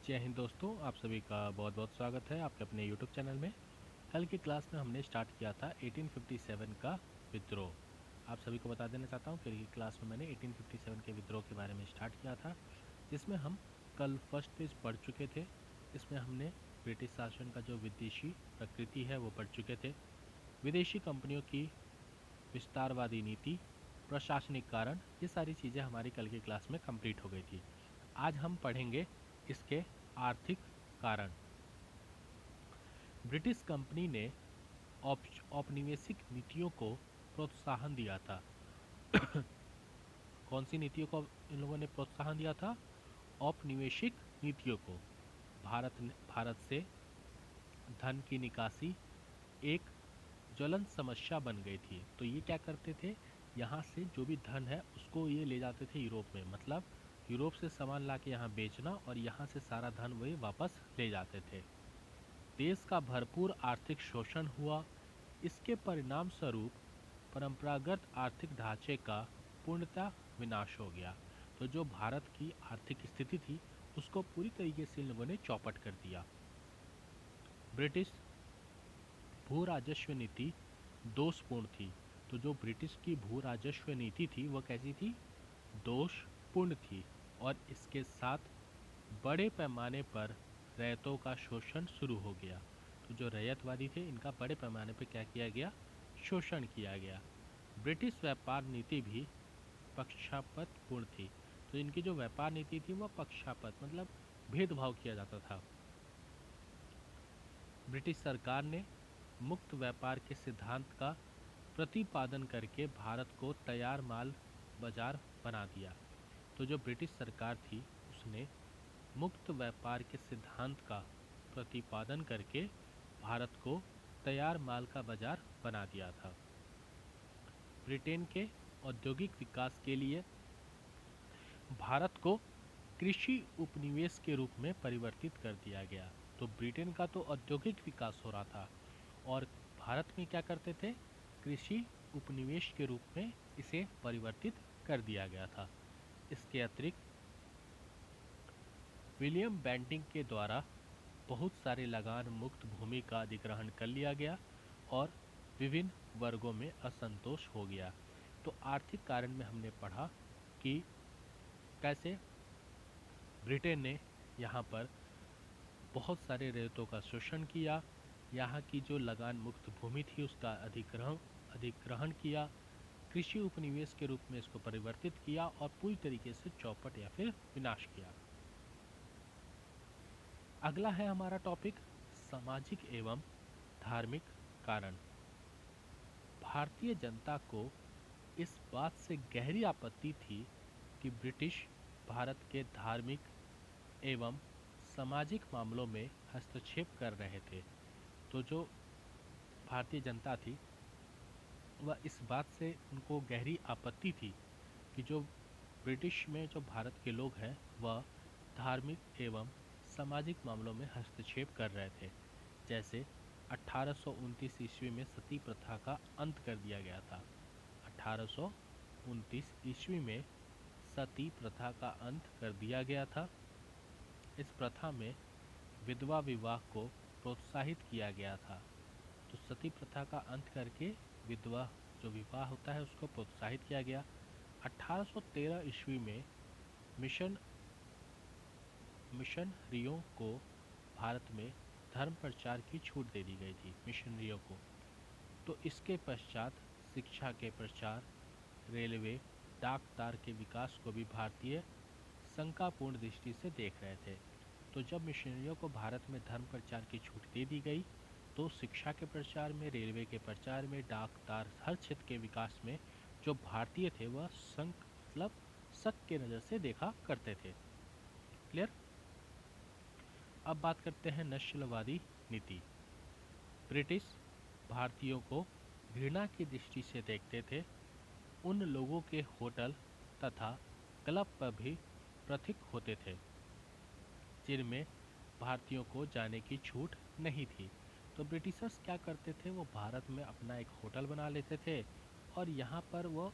जय हिंद दोस्तों, आप सभी का बहुत बहुत स्वागत है आपके अपने यूट्यूब चैनल में। कल की क्लास में हमने स्टार्ट किया था 1857 का विद्रोह। आप सभी को बता देना चाहता हूँ कल की क्लास में मैंने 1857 के विद्रोह के बारे में स्टार्ट किया था, जिसमें हम कल फर्स्ट पेज पढ़ चुके थे। इसमें हमने ब्रिटिश शासन का जो विदेशी प्रकृति है वो पढ़ चुके थे। विदेशी कंपनियों की विस्तारवादी नीति, प्रशासनिक कारण, ये सारी चीज़ें हमारी कल की क्लास में कंप्लीट हो गई थी। आज हम पढ़ेंगे इसके आर्थिक कारण। ब्रिटिश कंपनी ने औपनिवेशिक नीतियों को प्रोत्साहन दिया था। कौन सी नीतियों को इन लोगों ने प्रोत्साहन दिया था? औपनिवेशिक नीतियों को। भारत से धन की निकासी एक ज्वलंत समस्या बन गई थी। तो ये क्या करते थे, यहाँ से जो भी धन है उसको ये ले जाते थे यूरोप में, मतलब यूरोप से सामान ला के यहाँ बेचना और यहाँ से सारा धन वही वापस ले जाते थे। देश का भरपूर आर्थिक शोषण हुआ। इसके परिणाम स्वरूप परंपरागत आर्थिक ढांचे का पूर्णतः विनाश हो गया। तो जो भारत की आर्थिक स्थिति थी उसको पूरी तरीके से इन लोगों ने चौपट कर दिया। ब्रिटिश भू राजस्व नीति दोषपूर्ण थी। तो जो ब्रिटिश की भू राजस्व नीति थी वह कैसी थी? दोषपूर्ण थी। और इसके साथ बड़े पैमाने पर रैयतों का शोषण शुरू हो गया। तो जो रैयतवादी थे इनका बड़े पैमाने पर क्या किया गया? शोषण किया गया। ब्रिटिश व्यापार नीति भी पक्षपातपूर्ण थी। तो इनकी जो व्यापार नीति थी वह पक्षपात मतलब भेदभाव किया जाता था। ब्रिटिश सरकार ने मुक्त व्यापार के सिद्धांत का प्रतिपादन करके भारत को तैयार माल बाजार बना दिया। तो जो ब्रिटिश सरकार थी उसने मुक्त व्यापार के सिद्धांत का प्रतिपादन करके भारत को तैयार माल का बाजार बना दिया था। ब्रिटेन के औद्योगिक विकास के लिए भारत को कृषि उपनिवेश के रूप में परिवर्तित कर दिया गया। तो ब्रिटेन का तो औद्योगिक विकास हो रहा था और भारत में क्या करते थे? कृषि उपनिवेश के रूप में इसे परिवर्तित कर दिया गया था। इसके अतिरिक्त विलियम बेंटिंग के द्वारा बहुत सारे लगान मुक्त भूमि का अधिग्रहण कर लिया गया और विभिन्न वर्गों में असंतोष हो गया। तो आर्थिक कारण में हमने पढ़ा कि कैसे ब्रिटेन ने यहाँ पर बहुत सारे रेतों का शोषण किया, यहाँ की जो लगान मुक्त भूमि थी उसका अधिग्रहण किया, कृषि उपनिवेश के रूप में इसको परिवर्तित किया और पूरी तरीके से चौपट या फिर विनाश किया। अगला है हमारा टॉपिक सामाजिक एवं धार्मिक कारण। भारतीय जनता को इस बात से गहरी आपत्ति थी कि ब्रिटिश भारत के धार्मिक एवं सामाजिक मामलों में हस्तक्षेप कर रहे थे। तो जो भारतीय जनता थी वह इस बात से उनको गहरी आपत्ति थी कि जो ब्रिटिश में जो भारत के लोग हैं वह धार्मिक एवं सामाजिक मामलों में हस्तक्षेप कर रहे थे। जैसे 1829 ईस्वी में सती प्रथा का अंत कर दिया गया था। 1829 ईस्वी में सती प्रथा का अंत कर दिया गया था। इस प्रथा में विधवा विवाह को प्रोत्साहित किया गया था। तो सती प्रथा का अंत करके विधवा जो विवाह होता है उसको प्रोत्साहित किया गया। 1813 ईस्वी में मिशन मिशनरियों को भारत में धर्म प्रचार की छूट दे दी गई थी, मिशनरियों को। तो इसके पश्चात शिक्षा के प्रचार, रेलवे, डाक तार के विकास को भी भारतीय शंकापूर्ण दृष्टि से देख रहे थे। तो जब मिशनरियों को भारत में धर्म प्रचार की छूट दे दी गई तो शिक्षा के प्रचार में, रेलवे के प्रचार में, डाक तार हर क्षेत्र के विकास में जो भारतीय थे वह शक के नज़र से देखा करते थे। क्लियर? अब बात करते हैं नस्लवादी नीति। ब्रिटिश भारतीयों को घृणा की दृष्टि से देखते थे। उन लोगों के होटल तथा क्लब पर भी प्रतीक होते थे जिनमें भारतीयों को जाने की छूट नहीं थी। तो ब्रिटिशर्स क्या करते थे, वो भारत में अपना एक होटल बना लेते थे और यहाँ पर वो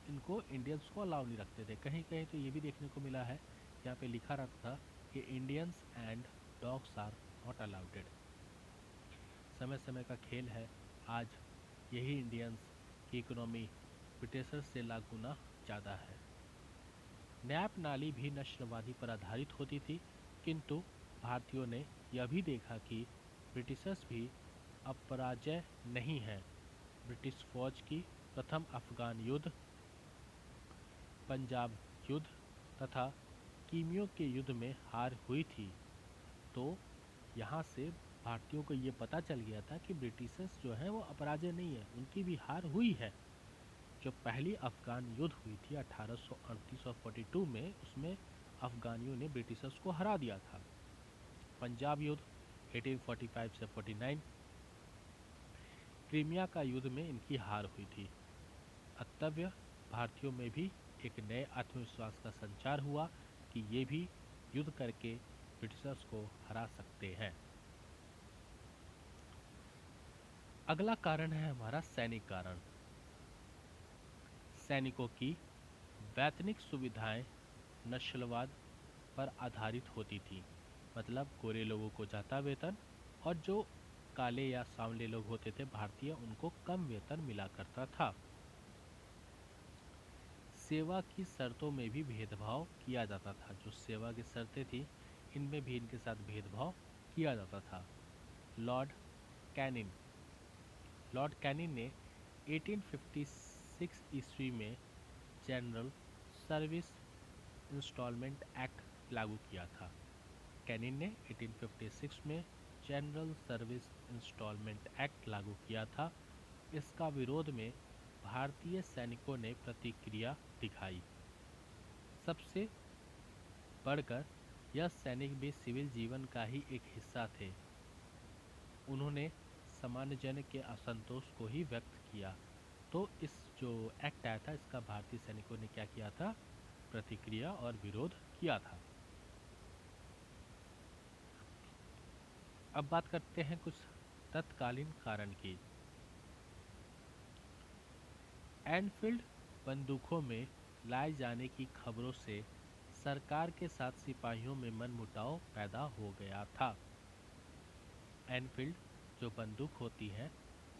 इनको इंडियंस को अलाउ नहीं रखते थे। कहीं कहीं तो ये भी देखने को मिला है, यहाँ पे लिखा रहता था कि Indians and dogs are not allowded. समय समय का खेल है, आज यही इंडियंस की इकोनॉमी ब्रिटिशर्स से लाख गुना ज़्यादा है। न्याप नाली भी नस्लवादी पर आधारित होती थी, किंतु भारतीयों ने यह भी देखा कि ब्रिटिशर्स भी अपराजय नहीं हैं। ब्रिटिश फौज की प्रथम अफगान युद्ध, पंजाब युद्ध तथा कीमियों के युद्ध में हार हुई थी, तो यहाँ से भारतीयों को ये पता चल गया था कि ब्रिटिशर्स जो हैं वो अपराजय नहीं है, उनकी भी हार हुई है। जो पहली अफगान युद्ध हुई थी 1838 और 42 में, उसमें अफगानियों ने ब्रिटिशर्स को हरा दिया था। पंजाब युद्ध 1845 से 49, क्रीमिया का युद्ध में इनकी हार हुई थी। अतः भारतीयों में भी एक नए आत्मविश्वास का संचार हुआ कि ये भी युद्ध करके ब्रिटिशर्स को हरा सकते हैं। अगला कारण है हमारा सैनिक कारण। सैनिकों की वैतनिक सुविधाएं नस्लवाद पर आधारित होती थी, मतलब गोरे लोगों को ज़्यादा वेतन और जो काले या सांवले लोग होते थे भारतीय, उनको कम वेतन मिला करता था। सेवा की शर्तों में भी भेदभाव किया जाता था। जो सेवा की शर्तें थी, इनमें भी इनके साथ भेदभाव किया जाता था। लॉर्ड कैनिन लॉर्ड कैनिन ने 1856 ईस्वी में जनरल सर्विस इंस्टॉलमेंट एक्ट लागू किया था। कैनिन ने 1856 में जनरल सर्विस इंस्टॉलमेंट एक्ट लागू किया था। इसका विरोध में भारतीय सैनिकों ने प्रतिक्रिया दिखाई। सबसे बढ़कर यह सैनिक भी सिविल जीवन का ही एक हिस्सा थे। उन्होंने सामान्य जन के असंतोष को ही व्यक्त किया। तो इस जो एक्ट आया था, इसका भारतीय सैनिकों ने क्या किया था, प्रतिक्रिया और विरोध किया था। अब बात करते हैं कुछ तत्कालीन कारण की। एनफील्ड बंदूकों में लाए जाने की खबरों से सरकार के साथ सिपाहियों में मनमुटाव पैदा हो गया था। एनफील्ड जो बंदूक होती है,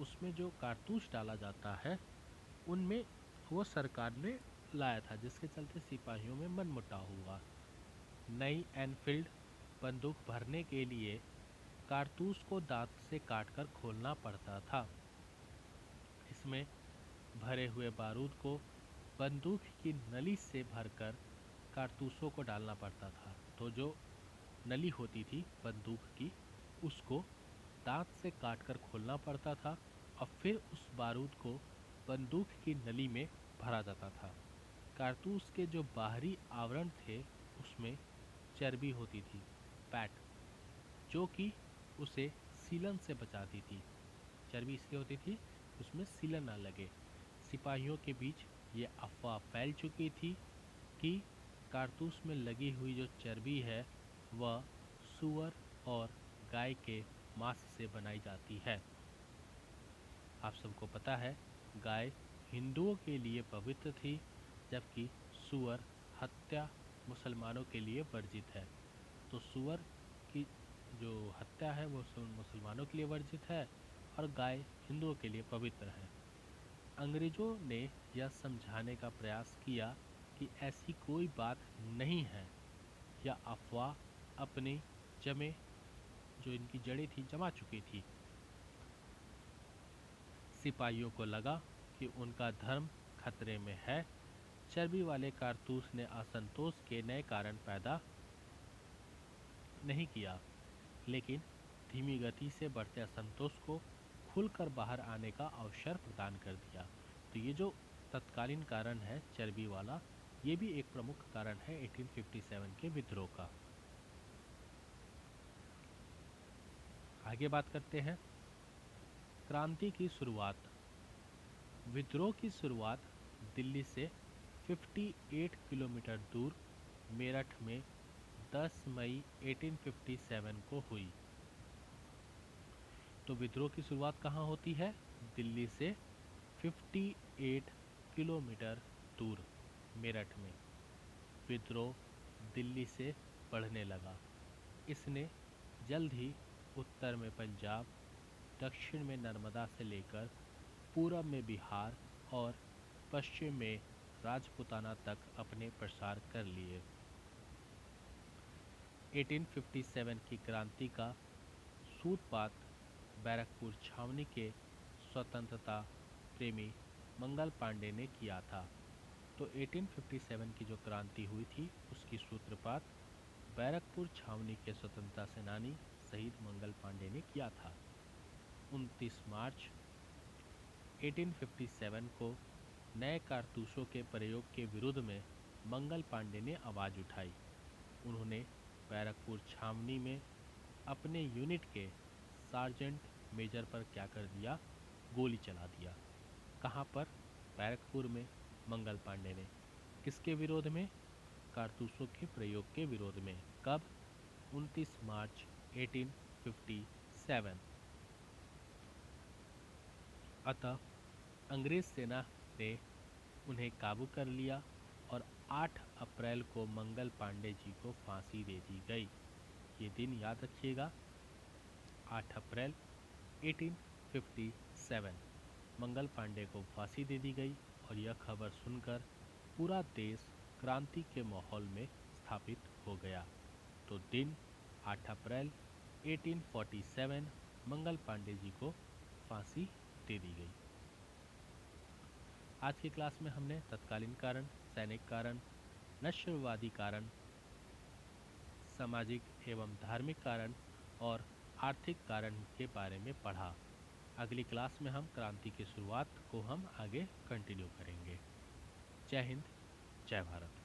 उसमें जो कारतूस डाला जाता है, उनमें वो सरकार ने लाया था, जिसके चलते सिपाहियों में मनमुटाव हुआ। नई एनफील्ड बंदूक भरने के लिए कारतूस को दांत से काटकर खोलना पड़ता था। इसमें भरे हुए बारूद को बंदूक की नली से भरकर कारतूसों को डालना पड़ता था। तो जो नली होती थी बंदूक की, उसको दांत से काटकर खोलना पड़ता था और फिर उस बारूद को बंदूक की नली में भरा जाता था। कारतूस के जो बाहरी आवरण थे, उसमें चर्बी होती थी, फैट, जो कि उसे सीलन से बचाती थी। चर्बी इसलिए होती थी, उसमें सीलन ना लगे। सिपाहियों के बीच ये अफवाह फैल चुकी थी कि कारतूस में लगी हुई जो चर्बी है, वह सूअर और गाय के मांस से बनाई जाती है। आप सबको पता है, गाय हिंदुओं के लिए पवित्र थी, जबकि सूअर हत्या मुसलमानों के लिए वर्जित है। तो सूअर की जो हत्या है वो मुसलमानों के लिए वर्जित है और गाय हिंदुओं के लिए पवित्र है। अंग्रेजों ने यह समझाने का प्रयास किया कि ऐसी कोई बात नहीं है, यह अफवाह अपनी जमे जो इनकी जड़ें थी जमा चुकी थी। सिपाहियों को लगा कि उनका धर्म खतरे में है। चर्बी वाले कारतूस ने असंतोष के नए कारण पैदा नहीं किया, लेकिन धीमी गति से बढ़ते असंतोष को खुलकर बाहर आने का अवसर प्रदान कर दिया। तो ये जो तत्कालीन कारण है चर्बी वाला, ये भी एक प्रमुख कारण है 1857 के विद्रोह का। आगे बात करते हैं क्रांति की शुरुआत। विद्रोह की शुरुआत दिल्ली से 58 किलोमीटर दूर मेरठ में 10 मई 1857 को हुई। तो विद्रोह की शुरुआत कहाँ होती है? दिल्ली से 58 किलोमीटर दूर मेरठ में। विद्रोह दिल्ली से बढ़ने लगा। इसने जल्द ही उत्तर में पंजाब, दक्षिण में नर्मदा से लेकर पूरब में बिहार और पश्चिम में राजपूताना तक अपने प्रसार कर लिए। 1857 की क्रांति का सूत्रपात बैरकपुर छावनी के स्वतंत्रता प्रेमी मंगल पांडे ने किया था। तो 1857 की जो क्रांति हुई थी उसकी सूत्रपात बैरकपुर छावनी के स्वतंत्रता सेनानी शहीद मंगल पांडे ने किया था। 29 मार्च 1857 को नए कारतूसों के प्रयोग के विरुद्ध में मंगल पांडे ने आवाज़ उठाई। उन्होंने बैरकपुर छावनी में अपने यूनिट के सार्जेंट मेजर पर क्या कर दिया, गोली चला दिया। कहाँ पर? बैरकपुर में। मंगल पांडे ने किसके विरोध में? कारतूसों के प्रयोग के विरोध में। कब? 29 मार्च 1857। अतः अंग्रेज सेना ने उन्हें काबू कर लिया और 8 अप्रैल को मंगल पांडे जी को फांसी दे दी गई। ये दिन याद रखिएगा, 8 अप्रैल 1857 मंगल पांडे को फांसी दे दी गई। और यह खबर सुनकर पूरा देश क्रांति के माहौल में स्थापित हो गया। तो दिन 8 अप्रैल 1847 मंगल पांडे जी को फांसी दे दी गई। आज की क्लास में हमने तत्कालीन कारण, सैनिक कारण, नस्यवादी कारण, सामाजिक एवं धार्मिक कारण और आर्थिक कारण के बारे में पढ़ा। अगली क्लास में हम क्रांति की शुरुआत को हम आगे कंटिन्यू करेंगे। जय हिंद, जय भारत।